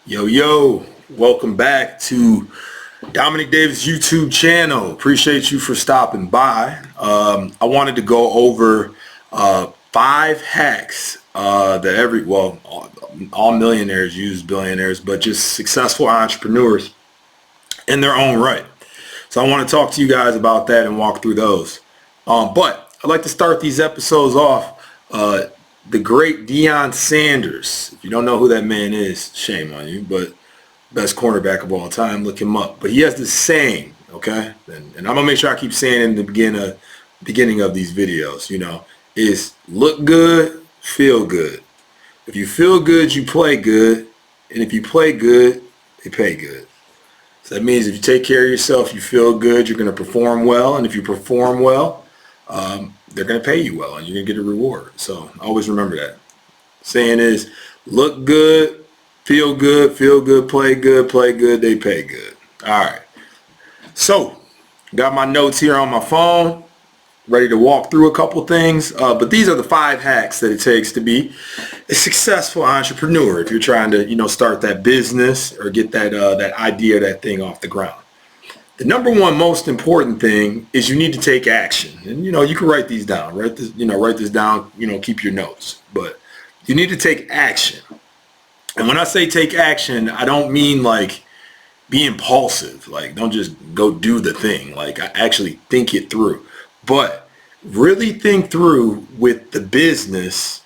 Yo, welcome back to Dominic Davis YouTube channel. Appreciate you for stopping by. I wanted to go over 5 hacks that all millionaires use, billionaires, but just successful entrepreneurs in their own right. So I want to talk to you guys about that and walk through those. But I'd like to start these episodes off. The great Deion Sanders. If you don't know who that man is, shame on you, but best cornerback of all time, look him up. But he has this saying, okay? And I'm going to make sure I keep saying it in the beginning of these videos, is look good, feel good. If you feel good, you play good. And if you play good, they pay good. So that means if you take care of yourself, you feel good, you're going to perform well. And if you perform well, they're going to pay you well and you're going to get a reward. So always remember that. Saying is, look good, feel good, play good, they pay good. All right. So got my notes here on my phone, ready to walk through a couple things. But these are the 5 hacks that it takes to be a successful entrepreneur if you're trying to, start that business or get that idea, that thing off the ground. The number one most important thing is you need to take action. And, you can write these down, write this down, keep your notes. But you need to take action. And when I say take action, I don't mean like be impulsive. Like don't just go do the thing. Like I actually think it through. But really think through with the business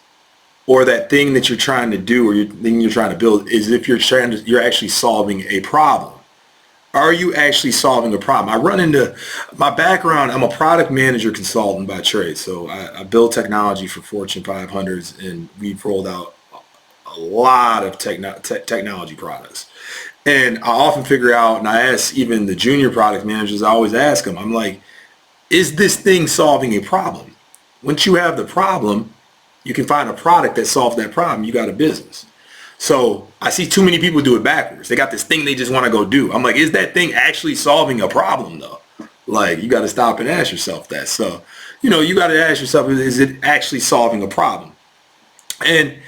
or that thing that you're trying to do or your thing you're trying to build is if you're actually solving a problem. Are you actually solving a problem? I run into my background. I'm a product manager consultant by trade. So I build technology for Fortune 500s, and we've rolled out a lot of technology products. And I often figure out, and I ask even the junior product managers, I always ask them, I'm like, is this thing solving a problem? Once you have the problem, you can find a product that solves that problem. You got a business. So I see too many people do it backwards. They got this thing they just want to go do. I'm like, is that thing actually solving a problem though? Like you got to stop and ask yourself that. So, you got to ask yourself, is it actually solving a problem? And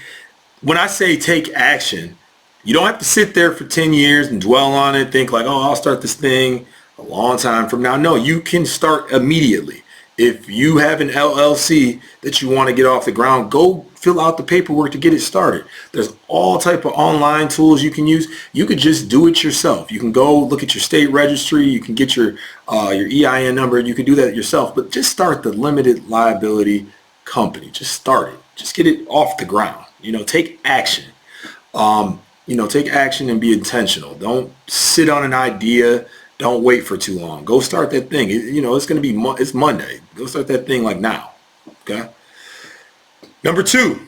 when I say take action, you don't have to sit there for 10 years and dwell on it, think like, oh, I'll start this thing a long time from now. No, you can start immediately. If you have an LLC that you want to get off the ground, go fill out the paperwork to get it started. There's all type of online tools you can use. You could just do it yourself. You can go look at your state registry. You can get your EIN number. You can do that yourself. But just start the limited liability company. Just start it. Just get it off the ground. Take action. Take action and be intentional. Don't sit on an idea. Don't wait for too long. Go start that thing. It's going to be, it's Monday. Go start that thing like now. Okay. Number 2,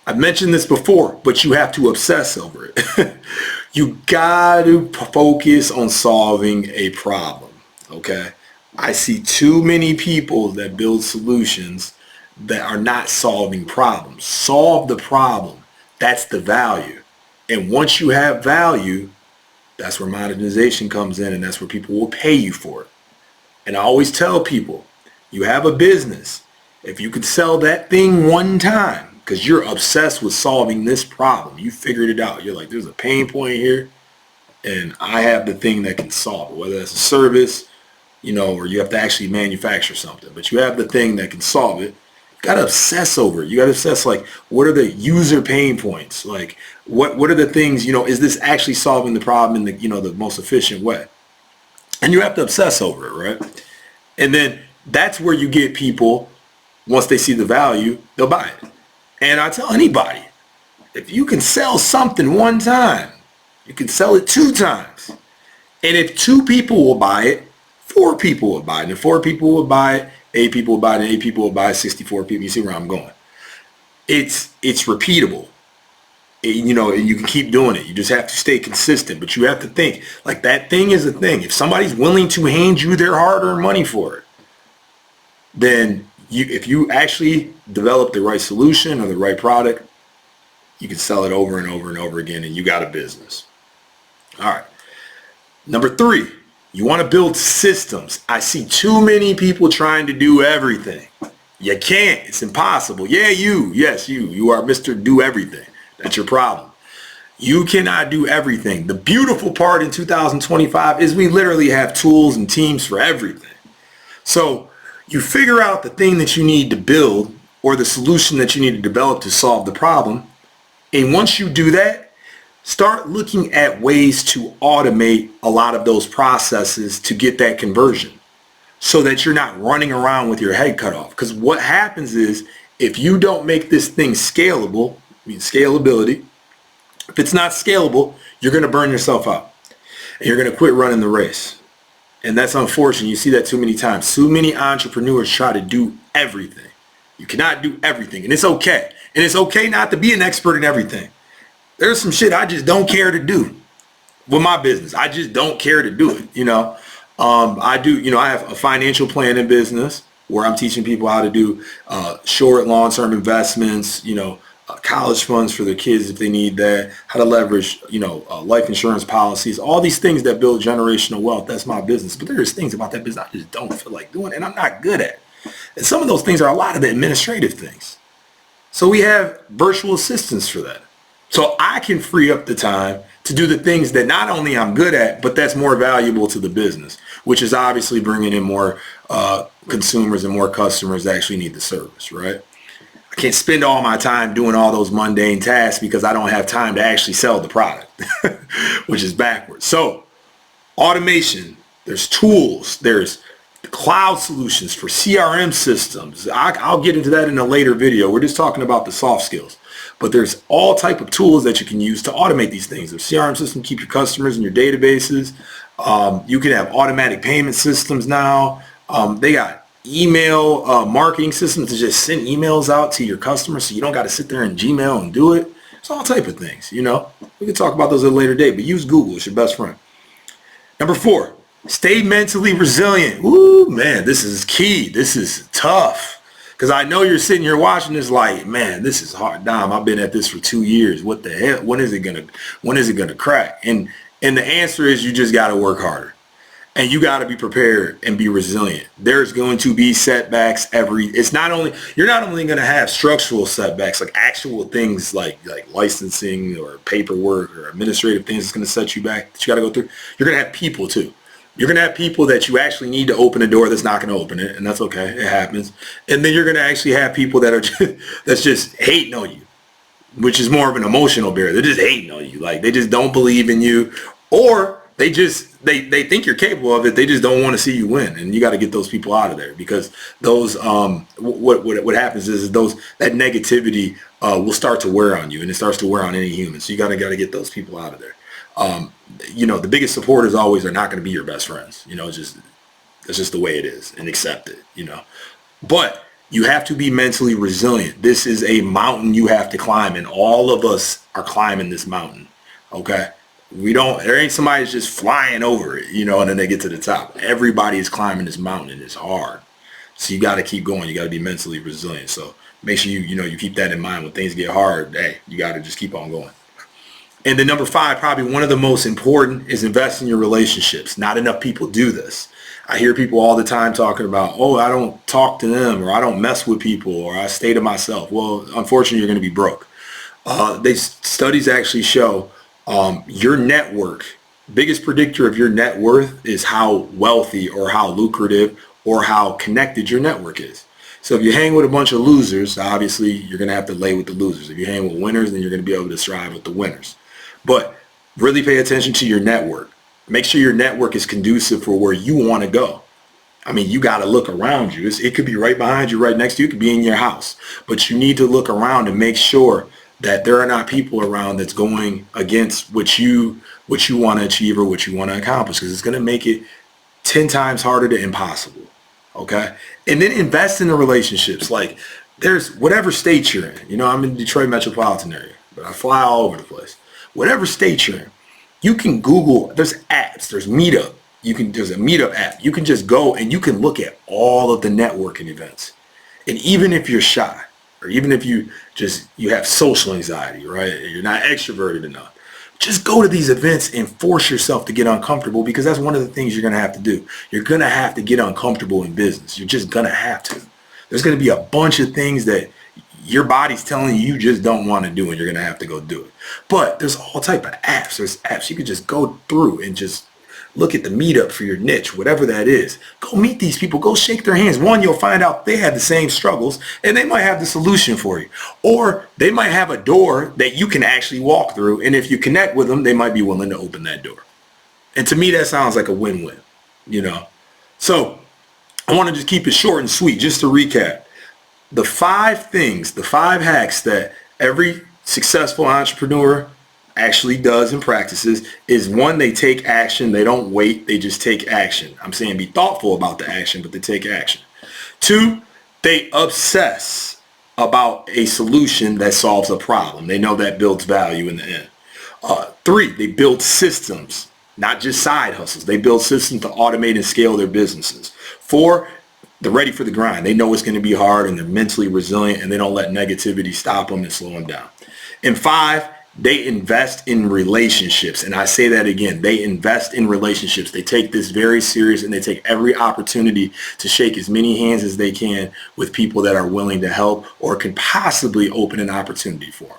I've mentioned this before, but you have to obsess over it. You got to focus on solving a problem. Okay. I see too many people that build solutions that are not solving problems. Solve the problem. That's the value. And once you have value, that's where monetization comes in, and that's where people will pay you for it. And I always tell people, you have a business. If you could sell that thing one time, because you're obsessed with solving this problem, you figured it out. You're like, there's a pain point here, and I have the thing that can solve it, whether that's a service, or you have to actually manufacture something. But you have the thing that can solve it. You got to obsess over it. You got to obsess, like, what are the user pain points? Like, what are the things, is this actually solving the problem in the, the most efficient way? And you have to obsess over it, right? And then that's where you get people, once they see the value, they'll buy it. And I tell anybody, if you can sell something one time, you can sell it 2 times. And if 2 people will buy it, 4 people will buy it. And if 4 people will buy it, 8 people will buy it, and 8 people will buy it, 64 people. You see where I'm going. It's repeatable. And you can keep doing it. You just have to stay consistent. But you have to think, like, that thing is a thing. If somebody's willing to hand you their hard-earned money for it, then if you actually develop the right solution or the right product, you can sell it over and over and over again, and you got a business. All right. Number 3, you want to build systems. I see too many people trying to do everything. You can't. It's impossible. Yeah, you. Yes, you. You are Mr. Do Everything. That's your problem. You cannot do everything. The beautiful part in 2025 is we literally have tools and teams for everything. So you figure out the thing that you need to build or the solution that you need to develop to solve the problem. And once you do that, start looking at ways to automate a lot of those processes to get that conversion so that you're not running around with your head cut off. Because what happens is if you don't make this thing scalable, scalability, if it's not scalable, you're going to burn yourself out and you're going to quit running the race. And that's unfortunate. You see that too many times. Too many entrepreneurs try to do everything. You cannot do everything, and it's okay. And it's okay not to be an expert in everything. There's some shit I just don't care to do with my business. I just don't care to do it. I do, I have a financial planning business where I'm teaching people how to do short, long-term investments, college funds for their kids if they need that, how to leverage, life insurance policies, all these things that build generational wealth. That's my business. But there's things about that business I just don't feel like doing and I'm not good at. And some of those things are a lot of the administrative things. So we have virtual assistants for that. So I can free up the time to do the things that not only I'm good at, but that's more valuable to the business, which is obviously bringing in more consumers and more customers that actually need the service, right? I can't spend all my time doing all those mundane tasks because I don't have time to actually sell the product, which is backwards. So automation, there's tools, there's cloud solutions for CRM systems. I'll get into that in a later video. We're just talking about the soft skills. But there's all type of tools that you can use to automate these things. There's CRM system, keep your customers in your databases. You can have automatic payment systems now. They got email marketing systems to just send emails out to your customers so you don't got to sit there in Gmail and do it. It's all type of things, We can talk about those at a later date, but use Google. It's your best friend. Number 4, stay mentally resilient. Ooh, man, this is key. This is tough. Because I know you're sitting here watching this like, man, this is hard. Dom, I've been at this for 2 years. What the hell? When is it gonna crack? And the answer is you just gotta work harder. And you got to be prepared and be resilient. There's going to be setbacks you're not only going to have structural setbacks, like actual things like licensing or paperwork or administrative things that's going to set you back that you got to go through. You're going to have people too. You're going to have people that you actually need to open a door that's not going to open it. And that's okay. It happens. And then you're going to actually have people that are that's just hating on you, which is more of an emotional barrier. They're just hating on you. Like they just don't believe in you, or they think you're capable of it. They just don't want to see you win, and you got to get those people out of there because those what happens is that negativity will start to wear on you, and it starts to wear on any human. So you got to get those people out of there. The biggest supporters always are not going to be your best friends. It's just the way it is, and accept it. But you have to be mentally resilient. This is a mountain you have to climb, and all of us are climbing this mountain. Okay. There ain't somebody that's just flying over it, and then they get to the top. Everybody is climbing this mountain and it's hard. So you got to keep going. You got to be mentally resilient. So make sure you keep that in mind when things get hard. Hey, you got to just keep on going. And then number 5, probably one of the most important, is invest in your relationships. Not enough people do this. I hear people all the time talking about, oh, I don't talk to them, or I don't mess with people, or I stay to myself. Well, unfortunately, you're going to be broke. Studies actually show your network, biggest predictor of your net worth is how wealthy or how lucrative or how connected your network is. So if you hang with a bunch of losers, obviously you're going to have to lay with the losers. If you hang with winners, then you're going to be able to strive with the winners. But really pay attention to your network. Make sure your network is conducive for where you want to go. I mean, you got to look around you. It could be right behind you, right next to you. It could be in your house. But you need to look around and make sure that there are not people around that's going against what you want to achieve or what you want to accomplish, because it's going to make it 10 times harder to impossible. Okay. And then invest in the relationships. Like there's whatever state you're in, I'm in Detroit metropolitan area, but I fly all over the place. Whatever state you're in, you can Google, there's apps, there's Meetup. There's a Meetup app. You can just go and you can look at all of the networking events. And even if you're shy, or even if you have social anxiety, right? You're not extroverted enough. Just go to these events and force yourself to get uncomfortable, because that's one of the things you're going to have to do. You're going to have to get uncomfortable in business. You're just going to have to. There's going to be a bunch of things that your body's telling you just don't want to do, and you're going to have to go do it. But there's all type of apps. There's apps you could just go through and just look at the meetup for your niche, whatever that is. Go meet these people. Go shake their hands. One, you'll find out they had the same struggles, and they might have the solution for you. Or they might have a door that you can actually walk through, and if you connect with them, they might be willing to open that door. And to me, that sounds like a win-win, you know? So I want to just keep it short and sweet. Just to recap, the 5 things, the 5 hacks that every successful entrepreneur actually does and practices is: 1, they take action. They don't wait. They just take action. I'm saying be thoughtful about the action, but they take action. 2, they obsess about a solution that solves a problem. They know that builds value in the end. 3, they build systems, not just side hustles. They build systems to automate and scale their businesses. 4, they're ready for the grind. They know it's going to be hard, and they're mentally resilient, and they don't let negativity stop them and slow them down. And 5, they invest in relationships. And I say that again, they invest in relationships. They take this very serious, and they take every opportunity to shake as many hands as they can with people that are willing to help or can possibly open an opportunity for them.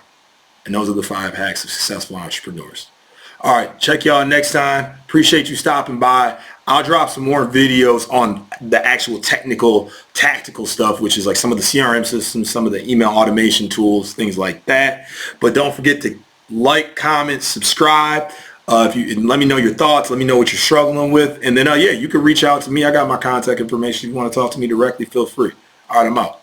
And those are the 5 hacks of successful entrepreneurs. All right, check y'all next time. Appreciate you stopping by. I'll drop some more videos on the actual technical, tactical stuff, which is like some of the CRM systems, some of the email automation tools, things like that. But don't forget to like, comment, subscribe. If you let me know your thoughts, let me know what you're struggling with. And then, yeah, you can reach out to me. I got my contact information. If you want to talk to me directly, feel free. All right, I'm out.